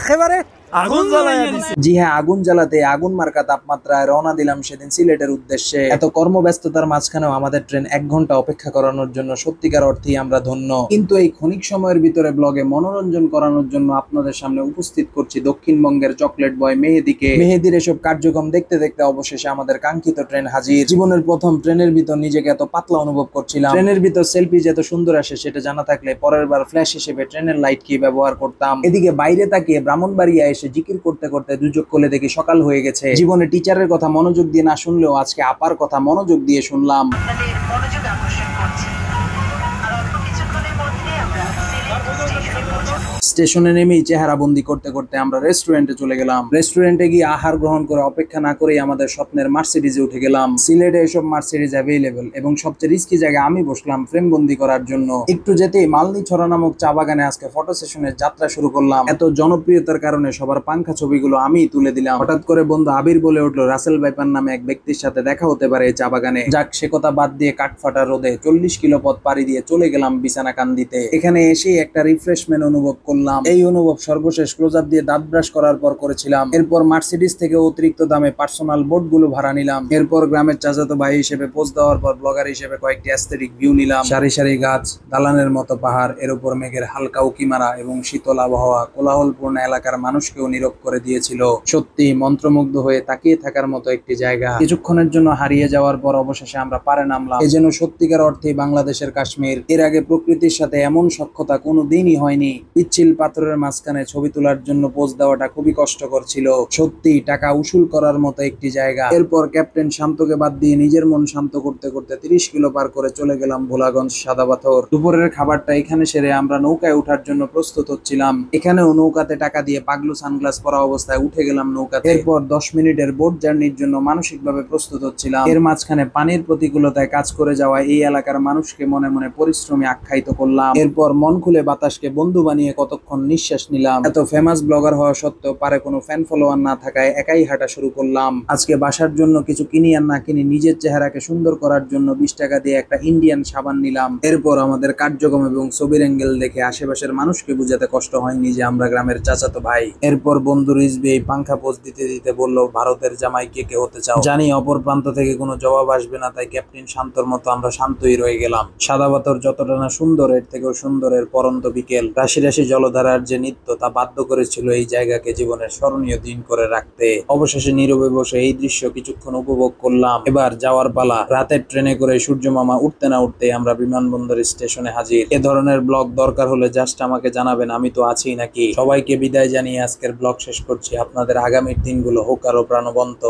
একেবারে আগুন জ্বালাইয়া দিছে। জি হ্যাঁ, আগুন জ্বালাতে আগুন মার্কা তাপমাত্রায় রওনা দিলাম সেদিন সিলেটের উদ্দেশ্যে। এত কর্মব্যস্ততার মাঝখানেও আমাদের ট্রেন 1 ঘন্টা অপেক্ষা করানোর জন্য সত্যিকার অর্থেই আমরা ধন্য। কিন্তু এই ক্ষণিক সময়ের ভিতরে ব্লগে মনোরঞ্জন করানোর জন্য আপনাদের সামনে উপস্থিত করছি দক্ষিণবঙ্গের চকলেট বয় মেহেদীকে। মেহেদীর এসব কার্যক্রম দেখতে দেখতে অবশেষে আমাদের কাঙ্ক্ষিত ট্রেন হাজির। জীবনের প্রথম ট্রেনের ভিতর নিজেকে এত পাতলা অনুভব করছিলাম। ট্রেনের ভিতর সেলফি যে এত সুন্দর আসে সেটা জানা থাকলে পরের বার ফ্ল্যাশ হিসেবে ট্রেনের লাইট কি ব্যবহার করতাম। এদিকে বাইরে তাকিয়ে ব্রাহ্মণবাড়িয়া এসে জিকির করতে করতে দুচোখ খুলে দেখি সকাল হয়ে গেছে। জীবনে টিচারের কথা মনোযোগ দিয়ে না শুনলেও আজকে আপার কথা মনোযোগ দিয়ে শুনলাম। স্টেশনে নেমেই চেহারা বন্দি করতে করতে আমরা রেস্টুরেন্টে চলে গেলাম। রেস্টুরেন্টে গিয়ে আহার গ্রহণ করে অপেক্ষা না করেই আমাদের স্বপ্নের মার্সিডিজে উঠে গেলাম। সিলেটে এসব মার্সিডিজ অ্যাভেলেবল এবং সবচেয়ে রিস্কি জায়গায় আমি বসলাম ফ্রেম বন্দি করার জন্য। একটু যেতেই মালনী ছড়া নামক চা বাগানে আজকে ফটো সেশনের যাত্রা শুরু করলাম। এত জনপ্রিয়তার কারণে সবার পাংখা ছবিগুলো আমি তুলে দিলাম। হঠাৎ করে বন্ধু আবির বলে উঠলো রাসেল ভাইপার নামে এক ব্যক্তির সাথে দেখা হতে পারে এই চা বাগানে। যাক, সে কথা বাদ দিয়ে কাঠফাটা রোদে 40 কিলো পথ পাড়ি দিয়ে চলে গেলাম বিছানাকান্দিতে। এখানে এসেই একটা রিফ্রেশমেন্ট অনুভব করলাম। এই অনুভব সর্বশেষ ক্লোজ আপ দিয়ে দাঁত ব্রাশ করার পর করেছিলাম। এরপর মার্সিডিজ থেকে অতিরিক্ত দামে পার্সোনাল বোট গুলো ভাড়া নিলাম। এরপর গ্রামের চাচাতো ভাই হিসেবে পোস্ট দেওয়ার পর ব্লগার হিসেবে কয়েকটি অ্যাস্থেটিক ভিউ নিলাম। সারি সারি গাছ, দালানের মতো পাহাড়, এর উপর মেঘের হালকা উকি মারা এবং শীতল আবহাওয়া কোলাহলপূর্ণ এলাকার মানুষকেও নীরব করে দিয়েছিল। সত্যি মন্ত্রমুগ্ধ হয়ে তাকিয়ে থাকার মতো একটি জায়গা। কিছুক্ষণের জন্য হারিয়ে যাওয়ার পর অবশেষে আমরা পারে নামলাম। এ যেন সত্যিকার অর্থে বাংলাদেশের কাশ্মীর। এর আগে প্রকৃতির সাথে এমন সখ্যতা কোনোদিনই হয়নি। পিচ্ছিল পাথরের মাঝখানে ছবি তোলার জন্য পোজ দেওয়াটা খুবই কষ্টকর ছিল। সত্যি টাকা উসুল করার মতো একটি জায়গা। এরপর ক্যাপ্টেন শান্তকে বাদ দিয়ে নিজের মন শান্ত করতে করতে 30 কিলো পার করে চলে গেলাম ভোলাগঞ্জ সাদা পাথর। দুপুরের খাবারটা এখানে সেরে আমরা নৌকায় ওঠার জন্য প্রস্তুত হচ্ছিলাম। এখানেও নৌকাতে টাকা দিয়ে পাগলু সানগ্লাস পরা অবস্থায় উঠে গেলাম নৌকাতে। এরপর 10 মিনিটের বোট জার্নির জন্য মানসিকভাবে প্রস্তুত হচ্ছিলাম। এর মাঝখানে পানির প্রতিকূলতায় কাজ করে যাওয়া এই এলাকার মানুষকে মনে মনে পরিশ্রমী আখ্যায়িত করলাম। এরপর মন খুলে বাতাসকে বন্ধু বানিয়ে কতক্ষণ নিঃশ্বাস নিলাম। এত ফেমাস ব্লগার হওয়া সত্ত্বেও পারে কোনো ফ্যান ফলোয়ার না থাকায় একাই হাঁটা শুরু করলাম। আজকে বাসার জন্য কিছু কিনি আর না কিনি নিজের চেহারাকে সুন্দর করার জন্য 20 টাকা দিয়ে একটা ইন্ডিয়ান সাবান নিলাম। এরপর আমাদের কার্যক্রম এবং ছবির অ্যাঙ্গেল দেখে আশেপাশের মানুষকে বুঝাতে কষ্ট হয়নি যে আমরা গ্রামের চাচাতো ভাই। এরপর বন্ধু রিজবি এই পাংখা পোজ দিতে দিতে বলল, ভারতের জামাই কে কে হতে চাও? জানি অপর প্রান্ত থেকে কোনো জবাব আসবে না, তাই ক্যাপ্টেন শান্তর মতো আমরা শান্তই রয়ে গেলাম। সাদা পাথর যতটা না সুন্দর, এর থেকেও সুন্দর এর পরন্ত বিকেল। রাশি রাশি জলধারার যে নৃত্য তা বাধ্য করেছিল এই জায়গাকে জীবনের স্মরণীয় দিন করে রাখতে। অবশেষে নীরবে বসে এই দৃশ্য কিছুক্ষণ উপভোগ করলাম। এবার যাওয়ার পালা। রাতের ট্রেনে করে সূর্য মামা উঠতে না উঠতে আমরা বিমানবন্দর স্টেশনে হাজির। এ ধরনের ব্লগ দরকার হলে জাস্ট আমাকে জানাবেন, আমি তো আছি নাকি। সবাইকে বিদায় জানিয়ে আজকের ব্লগ শেষ করছি। আপনাদের আগামীর দিনগুলো হোক আরো প্রাণবন্ত।